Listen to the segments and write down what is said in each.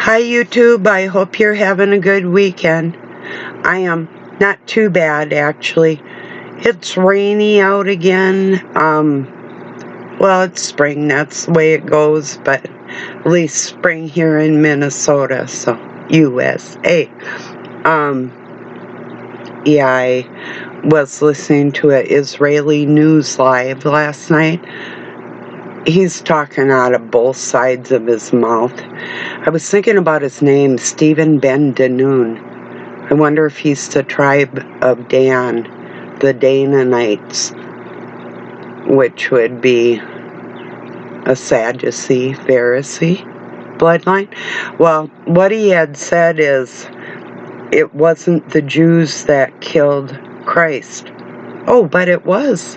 Hi YouTube, I hope you're having a good weekend. I am not too bad actually. It's rainy out again. Well, it's spring, that's the way it goes, but at least spring here in Minnesota, so USA. Yeah, I was listening to an Israeli news live last night. He's talking out of both sides of his mouth. I was thinking about his name, Stephen Ben Danoon. I wonder if he's the tribe of Dan, the Dananites, which would be a Sadducee, Pharisee bloodline. Well, what he had said is it wasn't the Jews that killed Christ. Oh, but it was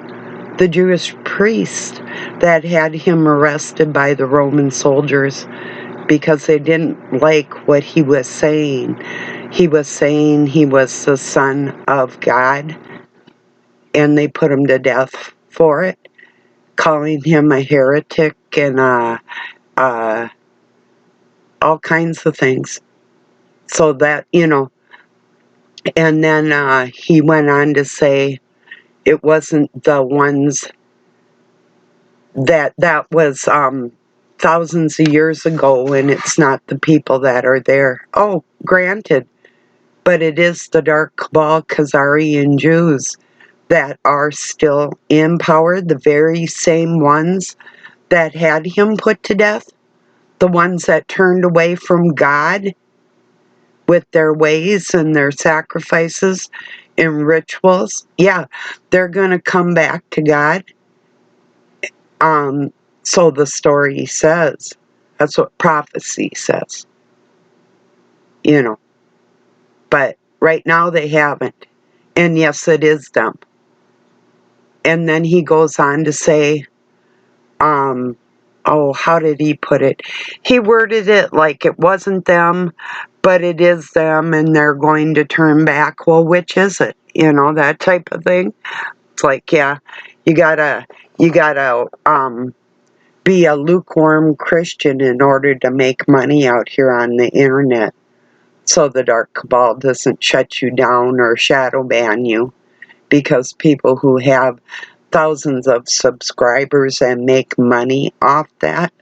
the Jewish priest that had him arrested by the Roman soldiers because they didn't like what he was saying. He was saying he was the Son of God, and they put him to death for it, calling him a heretic and all kinds of things. So that, and then he went on to say it wasn't the ones that was thousands of years ago, and it's not the people that are there. Oh, granted, but it is the dark cabal, Khazarian Jews that are still in power, the very same ones that had him put to death, the ones that turned away from God with their ways and their sacrifices and rituals. Yeah, they're going to come back to God. So the story says. That's what prophecy says. But right now they haven't. And yes, it is them. And then he goes on to say, how did he put it? He worded it like it wasn't them, but it is them, and they're going to turn back. Well, which is it? That type of thing. It's like, yeah, you gotta be a lukewarm Christian in order to make money out here on the internet, so the dark cabal doesn't shut you down or shadow ban you, because people who have thousands of subscribers and make money off that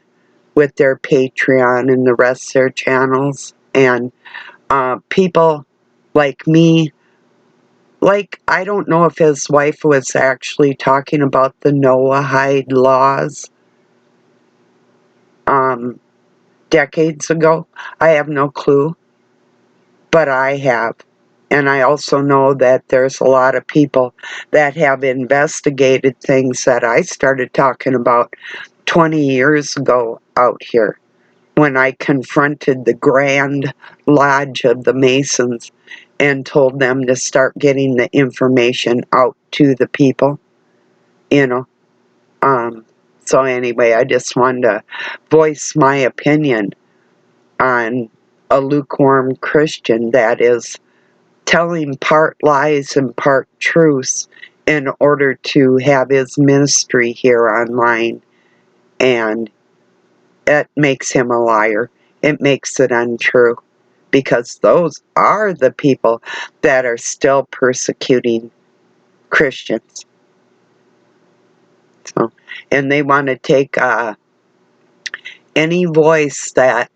with their Patreon and the rest of their channels, and people like me, like, I don't know if his wife was actually talking about the Noahide laws decades ago. I have no clue, but I have. And I also know that there's a lot of people that have investigated things that I started talking about 20 years ago out here, when I confronted the Grand Lodge of the Masons and told them to start getting the information out to the people, So anyway, I just wanted to voice my opinion on a lukewarm Christian that is telling part lies and part truths in order to have his ministry here online, and it makes him a liar. It makes it untrue, because those are the people that are still persecuting Christians. So, and they want to take any voice that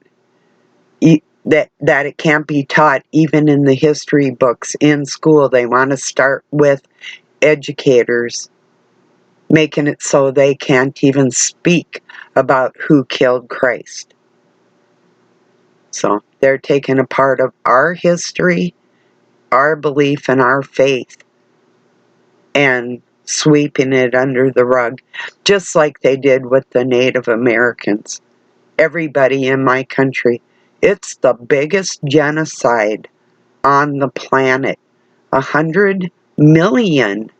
it can't be taught even in the history books in school. They want to start with educators, making it so they can't even speak about who killed Christ. So they're taking a part of our history, our belief, and our faith, and sweeping it under the rug, just like they did with the Native Americans. Everybody in my country. It's the biggest genocide on the planet. 100 million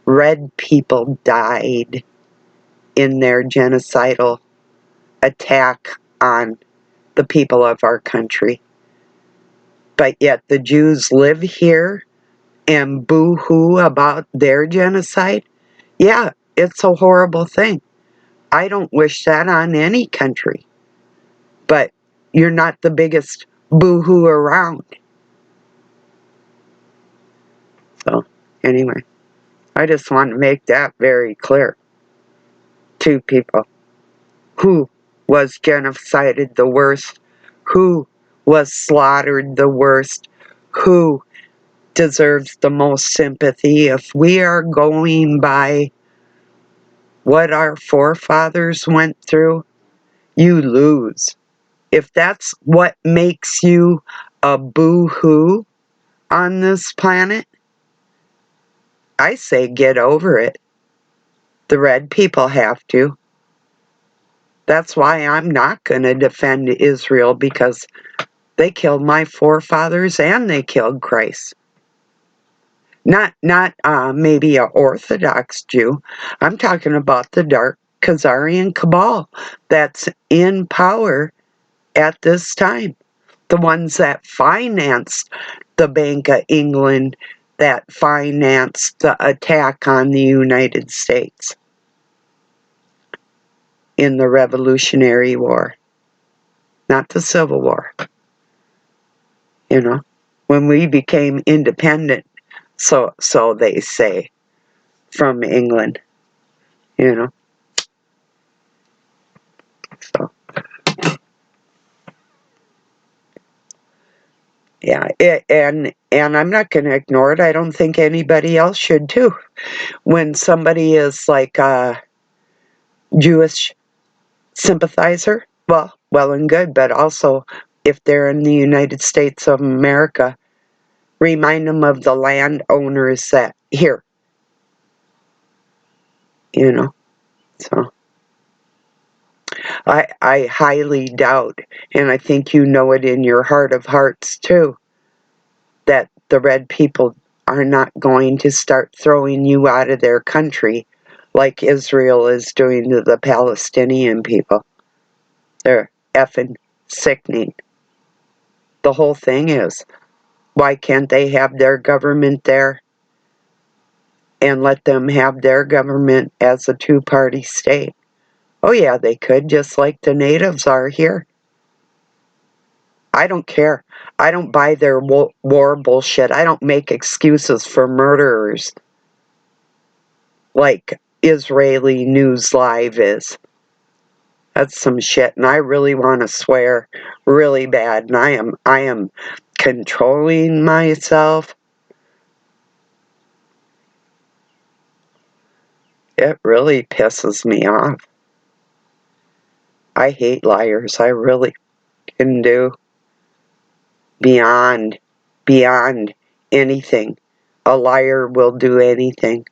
red people died in their genocidal attack on the people of our country. But yet the Jews live here and boo-hoo about their genocide. Yeah, it's a horrible thing. I don't wish that on any country. But you're not the biggest boo-hoo around. So, anyway, I just want to make that very clear to people. Who was genocided the worst? Who was slaughtered the worst? Who deserves the most sympathy? If we are going by what our forefathers went through, you lose. If that's what makes you a boo-hoo on this planet, I say get over it. The red people have to. That's why I'm not going to defend Israel, because they killed my forefathers and they killed Christ. Not maybe an Orthodox Jew. I'm talking about the dark Khazarian cabal that's in power at this time. The ones that financed the Bank of England, that financed the attack on the United States in the Revolutionary War, not the Civil War. You know, when we became independent, so they say, from England. You know, so yeah, and I'm not going to ignore it. I don't think anybody else should too. When somebody is like a Jewish sympathizer, well and good, but also if they're in the United States of America, remind them of the landowners that here. You know, so I highly doubt, and I think you know it in your heart of hearts too, that the red people are not going to start throwing you out of their country like Israel is doing to the Palestinian people. They're effing sickening. The whole thing is, why can't they have their government there and let them have their government as a two-party state? Oh yeah, they could, just like the natives are here. I don't care. I don't buy their war bullshit. I don't make excuses for murderers like Israeli News Live is. That's some shit, and I really want to swear really bad, and I am controlling myself. It really pisses me off. I hate liars. I really can do. Beyond anything. A liar will do anything.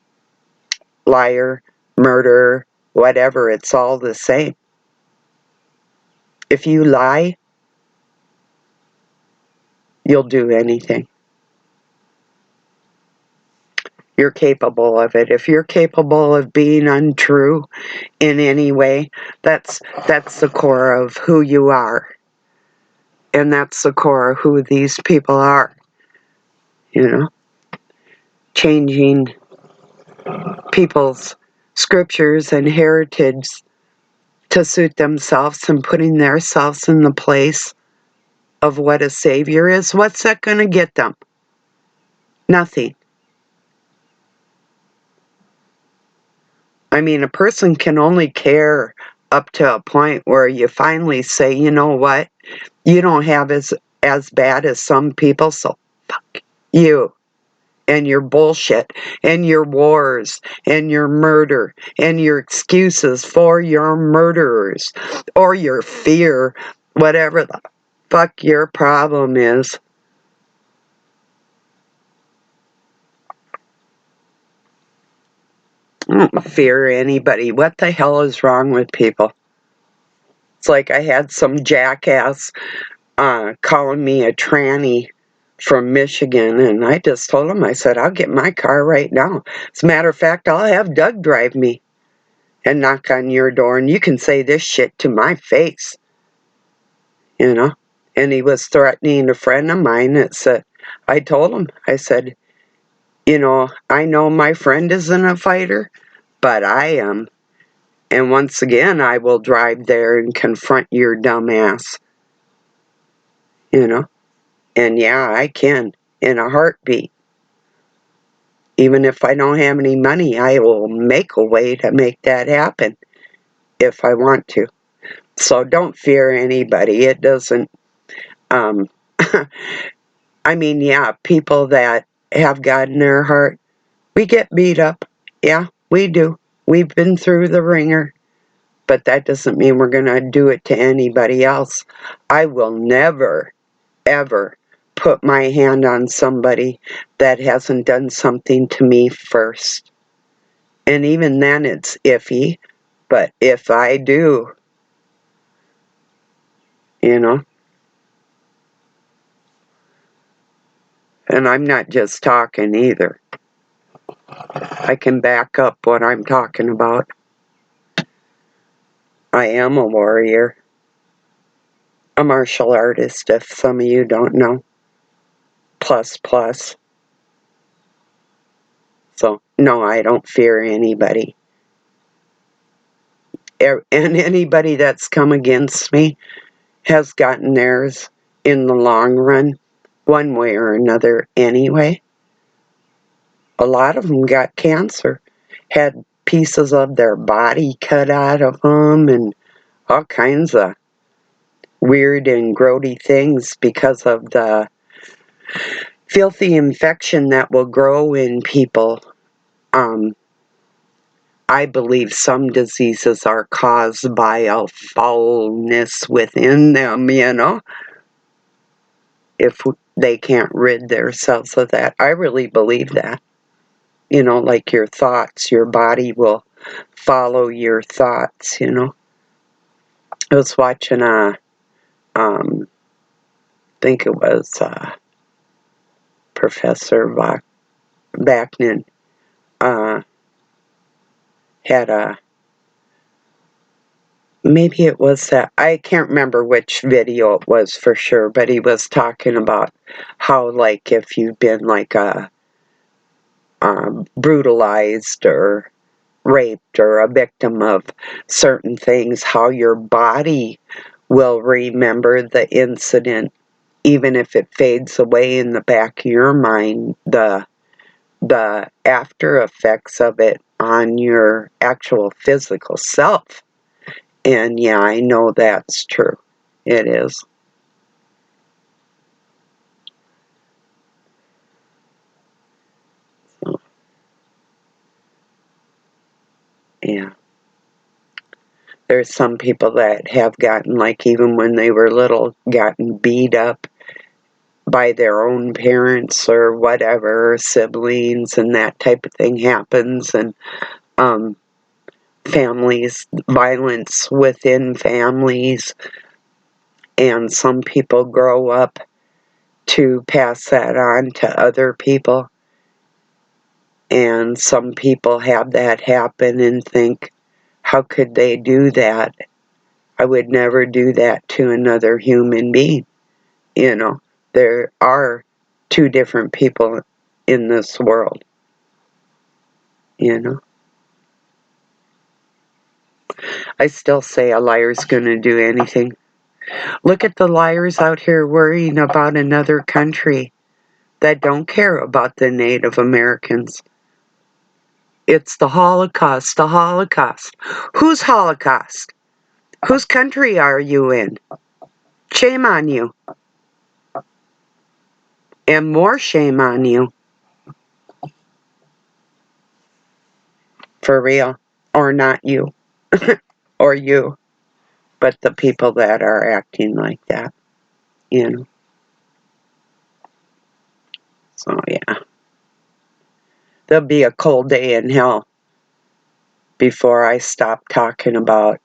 Liar, murderer, whatever, it's all the same. If you lie, you'll do anything. You're capable of it. If you're capable of being untrue in any way, that's the core of who you are. And that's the core of who these people are. You know? Changing people's scriptures and heritage to suit themselves and putting themselves in the place of what a savior is. What's that going to get them? Nothing. I mean, a person can only care up to a point where you finally say, you know what? You don't have as bad as some people, so fuck you and your bullshit and your wars and your murder and your excuses for your murderers or your fear, whatever the fuck your problem is. I don't fear anybody. What the hell is wrong with people? It's like I had some jackass calling me a tranny from Michigan, and I just told him, I said, I'll get my car right now. As a matter of fact, I'll have Doug drive me and knock on your door, and you can say this shit to my face, you know? And he was threatening a friend of mine that said, I told him, I said, you know, I know my friend isn't a fighter, but I am. And once again, I will drive there and confront your dumb ass. you know? And yeah, I can in a heartbeat. Even if I don't have any money, I will make a way to make that happen if I want to. So don't fear anybody. It doesn't, um, I mean, yeah, people that have God in their heart, we get beat up. Yeah, we do. We've been through the ringer, but that doesn't mean we're going to do it to anybody else. I will never, ever put my hand on somebody that hasn't done something to me first. And even then it's iffy, but if I do, you know, and I'm not just talking either. I can back up what I'm talking about. I am a warrior, a martial artist, if some of you don't know. Plus, plus. So, no, I don't fear anybody. And anybody that's come against me has gotten theirs in the long run, one way or another anyway. A lot of them got cancer, had pieces of their body cut out of them, and all kinds of weird and grody things because of the filthy infection that will grow in people. I believe some diseases are caused by a foulness within them, you know, if they can't rid themselves of that. I really believe that. You know, like your thoughts, your body will follow your thoughts, you know. I was watching I think it was Professor Bachman had maybe it was that, I can't remember which video it was for sure, but he was talking about how, like, if you've been, like, brutalized or raped or a victim of certain things, how your body will remember the incident, even if it fades away in the back of your mind, the after effects of it on your actual physical self. And yeah, I know that's true. It is. So, yeah. There's some people that have gotten, like, even when they were little, gotten beat up by their own parents or whatever, siblings, and that type of thing happens. And families, violence within families, and some people grow up to pass that on to other people. And some people have that happen and think, how could they do that? I would never do that to another human being. You know, there are two different people in this world, you know. I still say a liar's going to do anything. Look at the liars out here worrying about another country that don't care about the Native Americans. It's the Holocaust, the Holocaust. Whose Holocaust? Whose country are you in? Shame on you. And more shame on you. For real. Or not you. Or you. But the people that are acting like that, you know. So, yeah. There'll be a cold day in hell before I stop talking about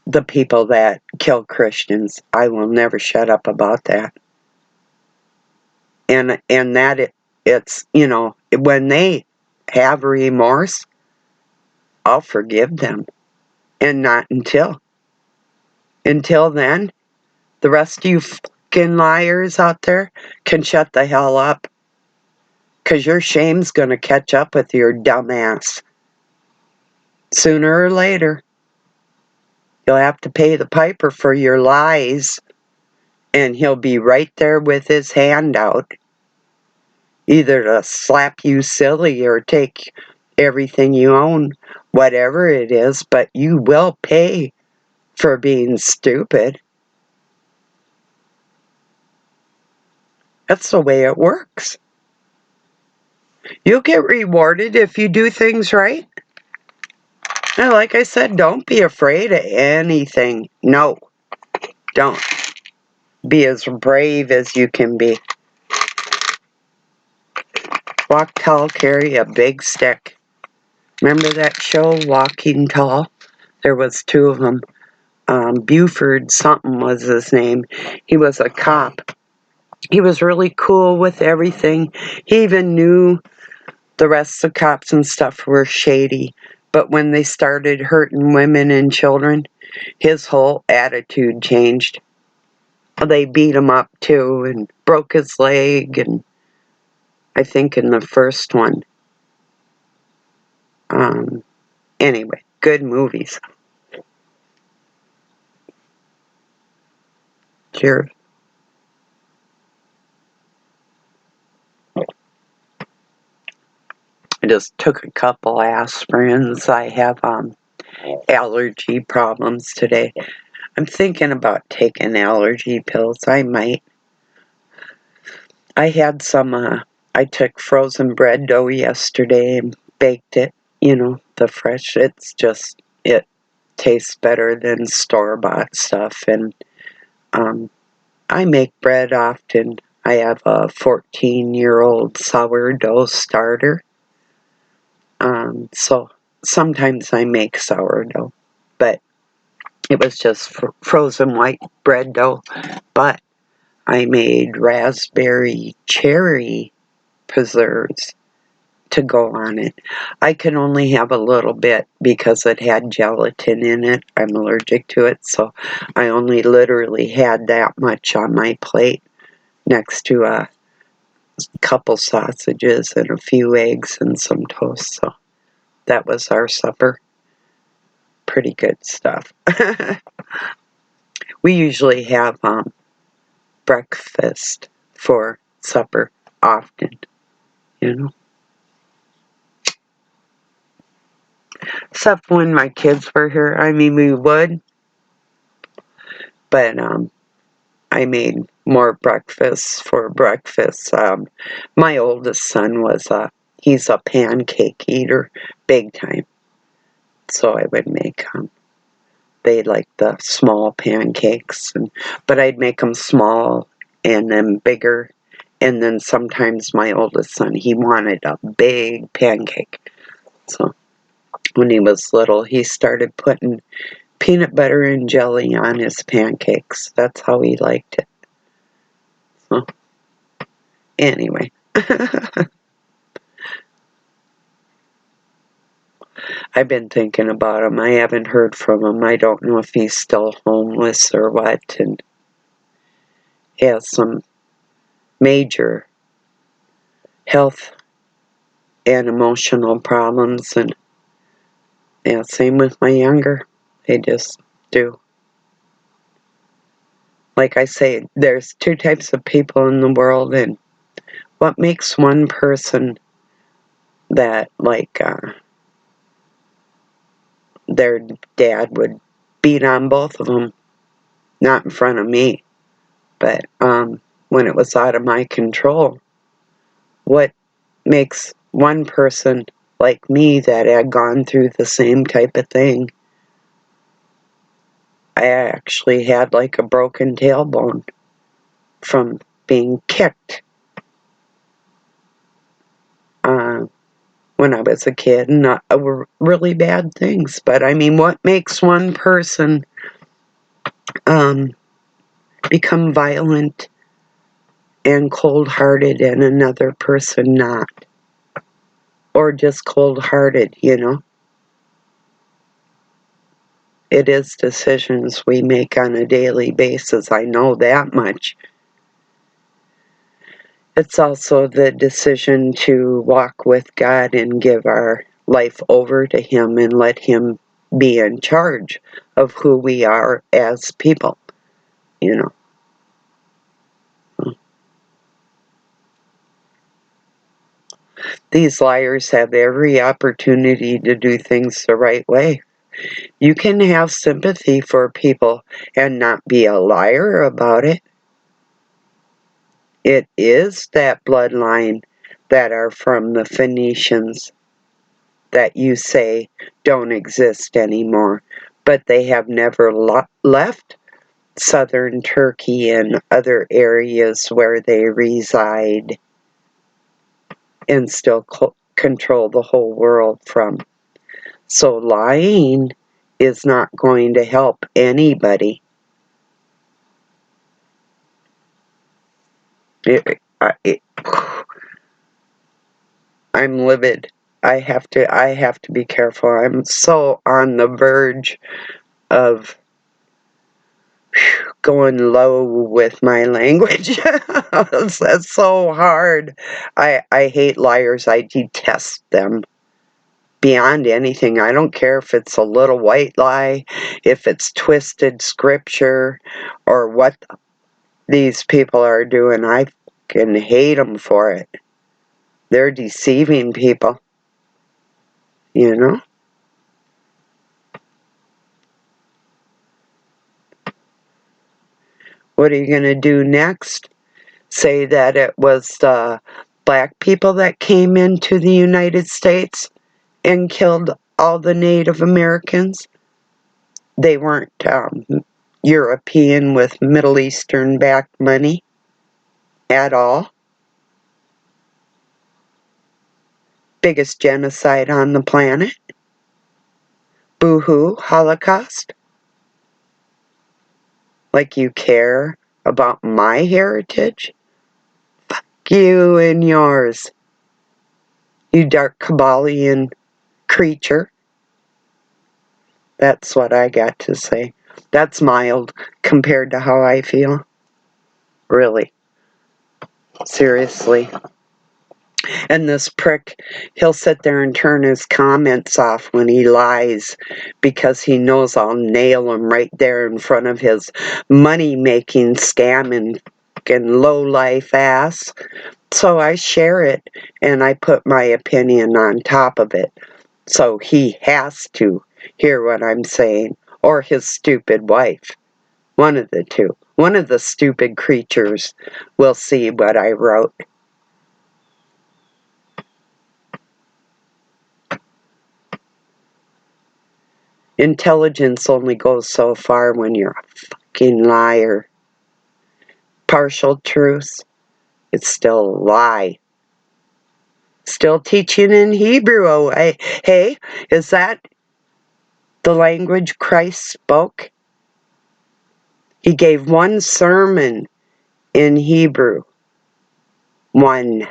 the people that kill Christians. I will never shut up about that. And that it's, you know, when they have remorse, I'll forgive them. And not until. Until then, the rest of you fucking liars out there can shut the hell up. Because your shame's going to catch up with your dumb ass. Sooner or later, you'll have to pay the piper for your lies. And he'll be right there with his hand out, either to slap you silly or take everything you own, whatever it is, but you will pay for being stupid. That's the way it works. You'll get rewarded if you do things right. And like I said, don't be afraid of anything. No, don't. Be as brave as you can be. Walk tall, carry a big stick. Remember that show, Walking Tall? There was two of them. Buford something was his name. He was a cop. He was really cool with everything. He even knew the rest of the cops and stuff were shady. But when they started hurting women and children, his whole attitude changed. They beat him up too and broke his leg, and I think in the first one. Anyway, good movies. Cheers. I just took a couple aspirins. I have allergy problems today. I'm thinking about taking allergy pills. I might. I had some, I took frozen bread dough yesterday and baked it. You know, the fresh, it tastes better than store-bought stuff. And I make bread often. I have a 14-year-old sourdough starter. So sometimes I make sourdough, but it was just frozen white bread dough. But I made raspberry cherry preserves to go on it. I can only have a little bit because it had gelatin in it. I'm allergic to it, so I only literally had that much on my plate next to a couple sausages and a few eggs and some toast. So that was our supper. Pretty good stuff. We usually have breakfast for supper often, you know. Except when my kids were here. I mean, we would, but I made more breakfast for breakfast. My oldest son he's a pancake eater, big time. So I would make they like the small pancakes, but I'd make them small and then bigger. And then sometimes my oldest son, he wanted a big pancake. So when he was little, he started putting peanut butter and jelly on his pancakes. That's how he liked it. So anyway. I've been thinking about him. I haven't heard from him. I don't know if he's still homeless or what, and he has some major health and emotional problems, and yeah, same with my younger. They just do. Like I say, there's two types of people in the world, and what makes one person that, like, their dad would beat on both of them, not in front of me, but when it was out of my control. What makes one person like me that had gone through the same type of thing, I actually had like a broken tailbone from being kicked when I was a kid, and were really bad things. But I mean, what makes one person become violent and cold-hearted and another person not? Or just cold-hearted, you know? It is decisions we make on a daily basis. I know that much. It's also the decision to walk with God and give our life over to Him and let Him be in charge of who we are as people, you know. These liars have every opportunity to do things the right way. You can have sympathy for people and not be a liar about it. It is that bloodline that are from the Phoenicians that you say don't exist anymore, but they have never left southern Turkey and other areas where they reside and still control the whole world from. So lying is not going to help anybody. I'm livid. I have to be careful. I'm so on the verge of going low with my language. That's so hard. I hate liars. I detest them beyond anything. I don't care if it's a little white lie, if it's twisted scripture, or what these people are doing. I can hate them for it. They're deceiving people, you know? What are you going to do next? Say that it was the black people that came into the United States and killed all the Native Americans? They weren't European with Middle Eastern backed money at all. Biggest genocide on the planet. Boo-hoo, Holocaust. Like you care about my heritage? Fuck you and yours, you dark Kabbalion creature. That's what I got to say. That's mild compared to how I feel. Really. Seriously. And this prick, he'll sit there and turn his comments off when he lies because he knows I'll nail him right there in front of his money-making, scamming, and low-life ass. So I share it, and I put my opinion on top of it. So he has to hear what I'm saying, or his stupid wife. One of the two. One of the stupid creatures will see what I wrote. Intelligence only goes so far when you're a fucking liar. Partial truth, it's still a lie. Still teaching in Hebrew. Oh, hey, is that the language Christ spoke? He gave one sermon in Hebrew. One.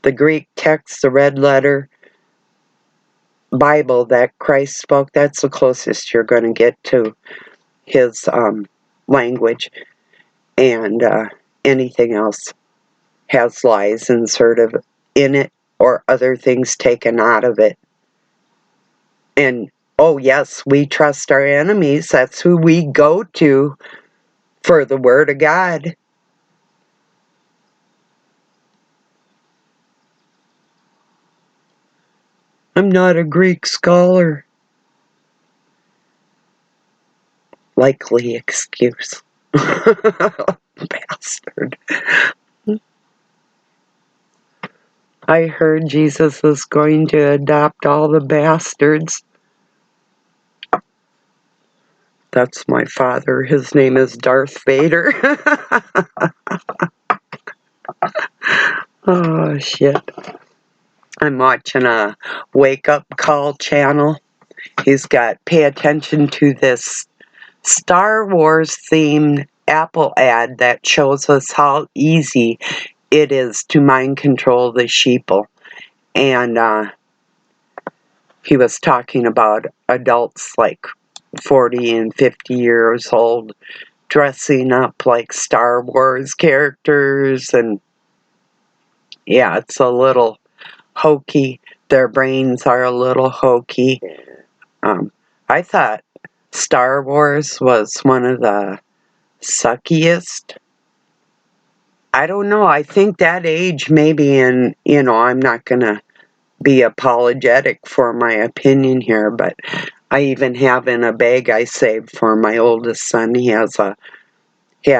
The Greek text, the red letter Bible that Christ spoke, that's the closest you're going to get to his language. And anything else has lies inserted in it or other things taken out of it. And, oh yes, we trust our enemies. That's who we go to for the Word of God. I'm not a Greek scholar. Likely excuse. Bastard. I heard Jesus is going to adopt all the bastards. That's my father. His name is Darth Vader. Oh, shit. I'm watching a wake-up call channel. He's got pay attention to this Star Wars themed Apple ad that shows us how easy it is to mind control the sheeple. And he was talking about adults like 40 and 50 years old dressing up like Star Wars characters, and yeah, it's a little hokey. Their brains are a little hokey. I thought Star Wars was one of the Suckiest? I don't know. I think that age maybe, and, I'm not going to be apologetic for my opinion here, but I even have in a bag I saved for my oldest son. He had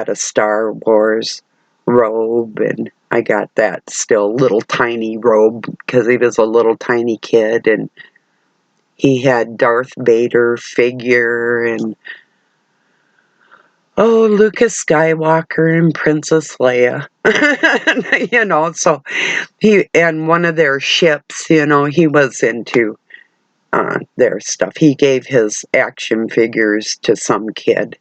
a Star Wars robe, and I got that still little tiny robe because he was a little tiny kid, and he had Darth Vader figure and Luke Skywalker and Princess Leia. So and one of their ships, he was into their stuff. He gave his action figures to some kid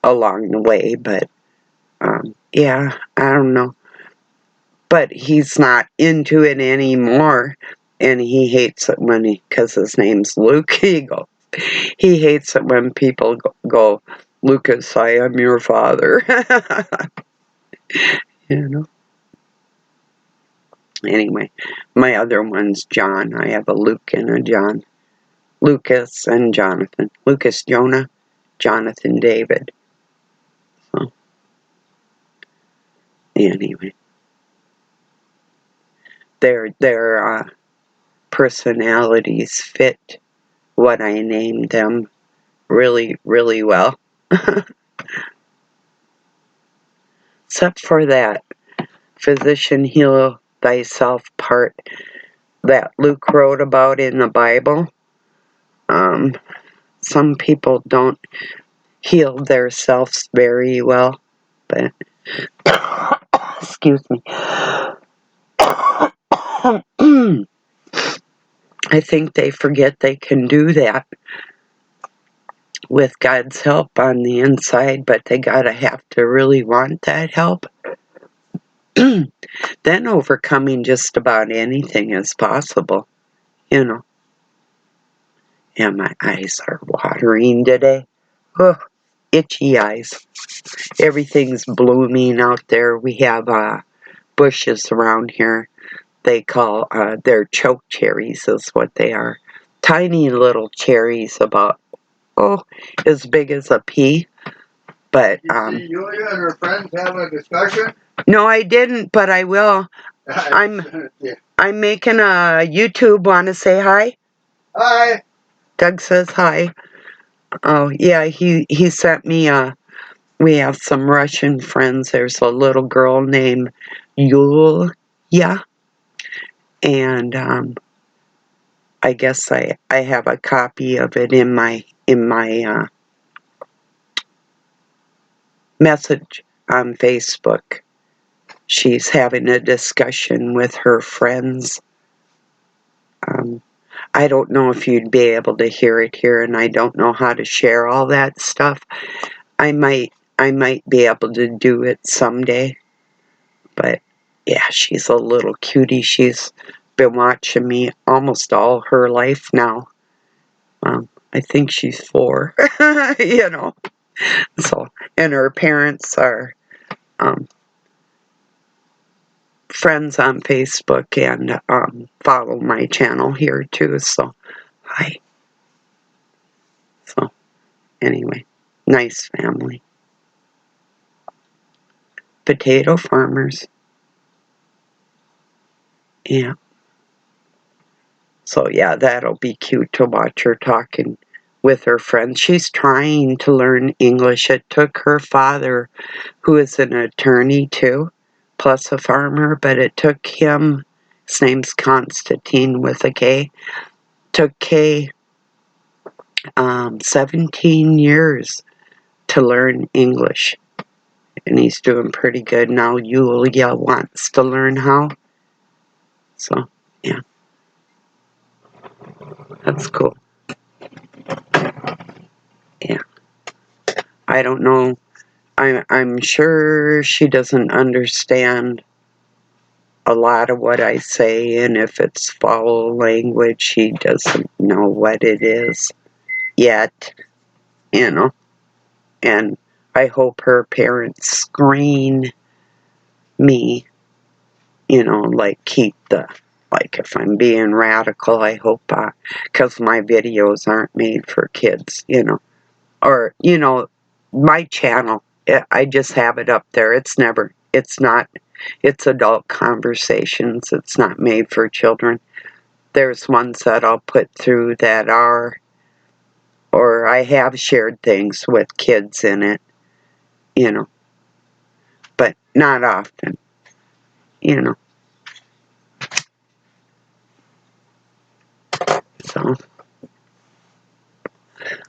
along the way, but yeah, I don't know. But he's not into it anymore, and he hates it because his name's Luke, he hates it when people go, Lucas, I am your father. Anyway, my other one's John. I have a Luke and a John. Lucas and Jonathan. Lucas Jonah, Jonathan David. So, anyway. Their personalities fit what I named them really, really well. Except for that physician heal thyself part that Luke wrote about in the Bible. Some people don't heal themselves very well, but excuse me. I think they forget they can do that with God's help on the inside, but they gotta have to really want that help. Then overcoming just about anything is possible, And my eyes are watering today. Oh, itchy eyes. Everything's blooming out there. We have bushes around here. They call, they're choke cherries is what they are. Tiny little cherries about, as big as a pea. But, you see Julia and her friends having a discussion? No, I didn't, but I will. I'm making a YouTube. Want to say hi? Hi. Doug says hi. Oh, yeah, he sent me we have some Russian friends. There's a little girl named Yulia, and I guess I have a copy of it in my message on Facebook. She's having a discussion with her friends. I don't know if you'd be able to hear it here, and I don't know how to share all that stuff. I might be able to do it someday. But yeah, she's a little cutie. She's been watching me almost all her life now. I think she's 4, So, and her parents are friends on Facebook and follow my channel here too. So, hi. So, anyway, nice family. Potato farmers. Yeah. So, yeah, that'll be cute to watch her talking with her friends. She's trying to learn English. It took her father, who is an attorney too, plus a farmer, but it took him, his name's Constantine with a K, took Kay 17 years to learn English. And he's doing pretty good now. Yulia wants to learn how. So, yeah. That's cool. Yeah. I don't know. I'm sure she doesn't understand a lot of what I say, and if it's foul language, she doesn't know what it is yet, And I hope her parents screen me, like if I'm being radical, I hope, because my videos aren't made for kids, or, my channel I just have it up there. It's not, it's adult conversations. It's not made for children. There's ones that I'll put through that are, or I have shared things with kids in it, you know, but not often, you know. So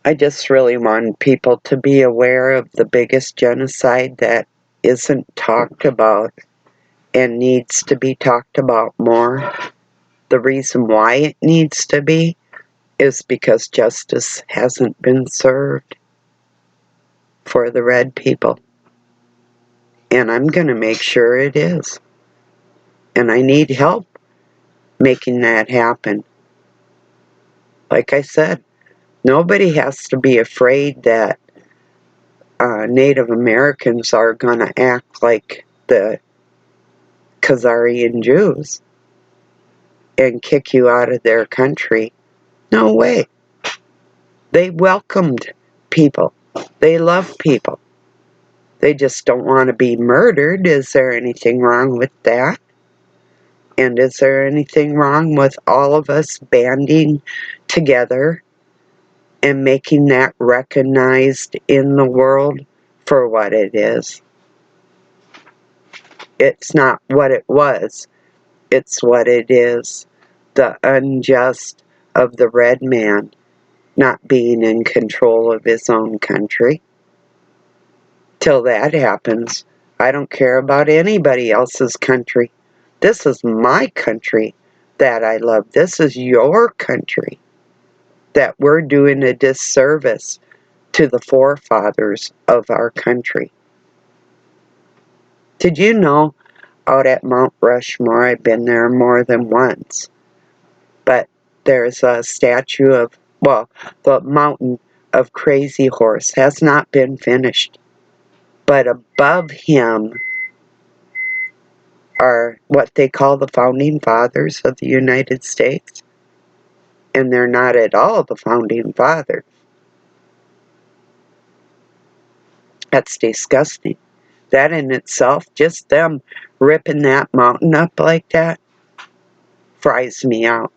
I just really want people to be aware of the biggest genocide that isn't talked about and needs to be talked about more. The reason why it needs to be is because justice hasn't been served for the red people. And I'm going to make sure it is. And I need help making that happen. Like I said, nobody has to be afraid that Native Americans are going to act like the Khazarian Jews and kick you out of their country. No way. They welcomed people. They love people. They just don't want to be murdered. Is there anything wrong with that? And is there anything wrong with all of us banding together and making that recognized in the world for what it is? It's not what it was. It's what it is. The unjust of the red man not being in control of his own country. Till that happens, I don't care about anybody else's country. This is my country that I love. This is your country that we're doing a disservice to the forefathers of our country. Did you know out at Mount Rushmore, I've been there more than once, but there's a statue of, well, the mountain of Crazy Horse has not been finished. But above him are what they call the founding fathers of the United States. And they're not at all the founding fathers. That's disgusting. That in itself, just them ripping that mountain up like that, fries me out.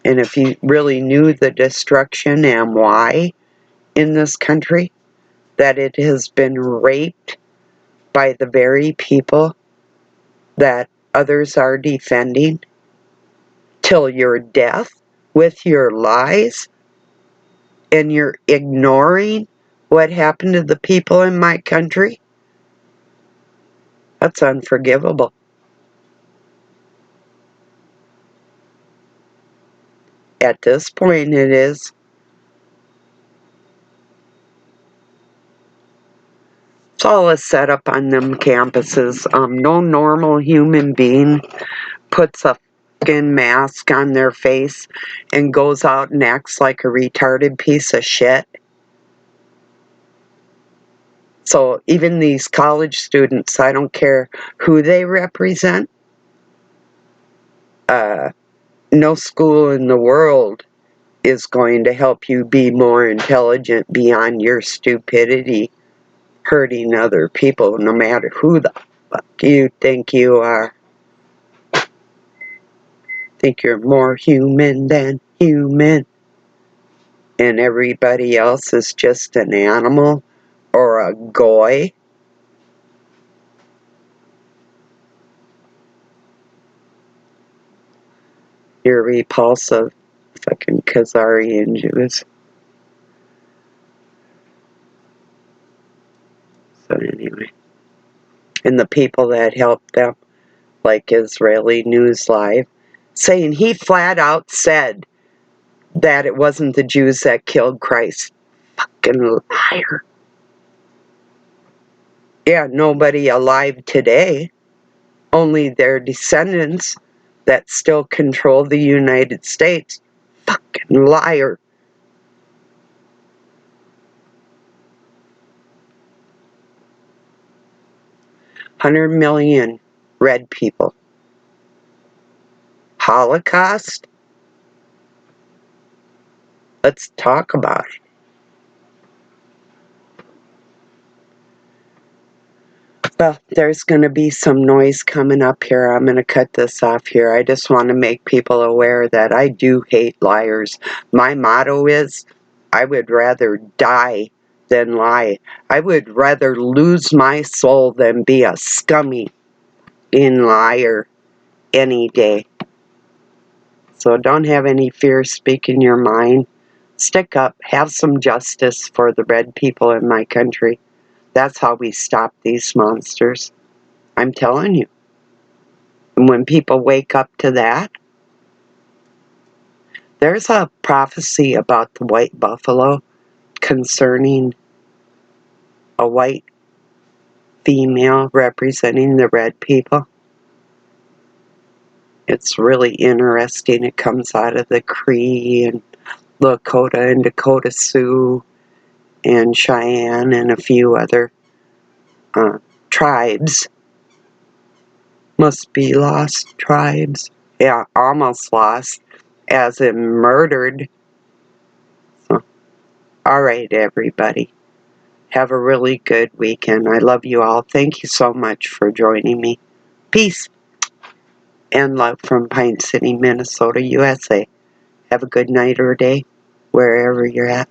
And if you really knew the destruction and why in this country, that it has been raped by the very people that others are defending till your death with your lies, and you're ignoring what happened to the people in my country, that's unforgivable. At this point, it is. It's all a setup on them campuses. No normal human being puts a fucking mask on their face and goes out and acts like a retarded piece of shit. So even these college students, I don't care who they represent, no school in the world is going to help you be more intelligent beyond your stupidity, hurting other people, no matter who the fuck you think you are. Think you're more human than human, and everybody else is just an animal or a goy. You're repulsive, fucking Khazarian Jews. So anyway, and the people that helped them, like Israeli News Live, saying he flat out said that it wasn't the Jews that killed Christ. Fucking liar. Yeah, nobody alive today, only their descendants that still control the United States. Fucking liar. $100 million red people. Holocaust? Let's talk about it. Well, there's going to be some noise coming up here. I'm going to cut this off here. I just want to make people aware that I do hate liars. My motto is, I would rather die than lie. I would rather lose my soul than be a scummy liar any day. So don't have any fear, speak in your mind. Stick up, have some justice for the red people in my country. That's how we stop these monsters. I'm telling you. And when people wake up to that, there's a prophecy about the white buffalo concerning a white female representing the red people. It's really interesting. It comes out of the Cree and Lakota and Dakota Sioux and Cheyenne and a few other tribes. Must be lost tribes. Yeah, almost lost, as in murdered. So, all right, everybody. Have a really good weekend. I love you all. Thank you so much for joining me. Peace and love from Pine City, Minnesota, USA. Have a good night or day, wherever you're at.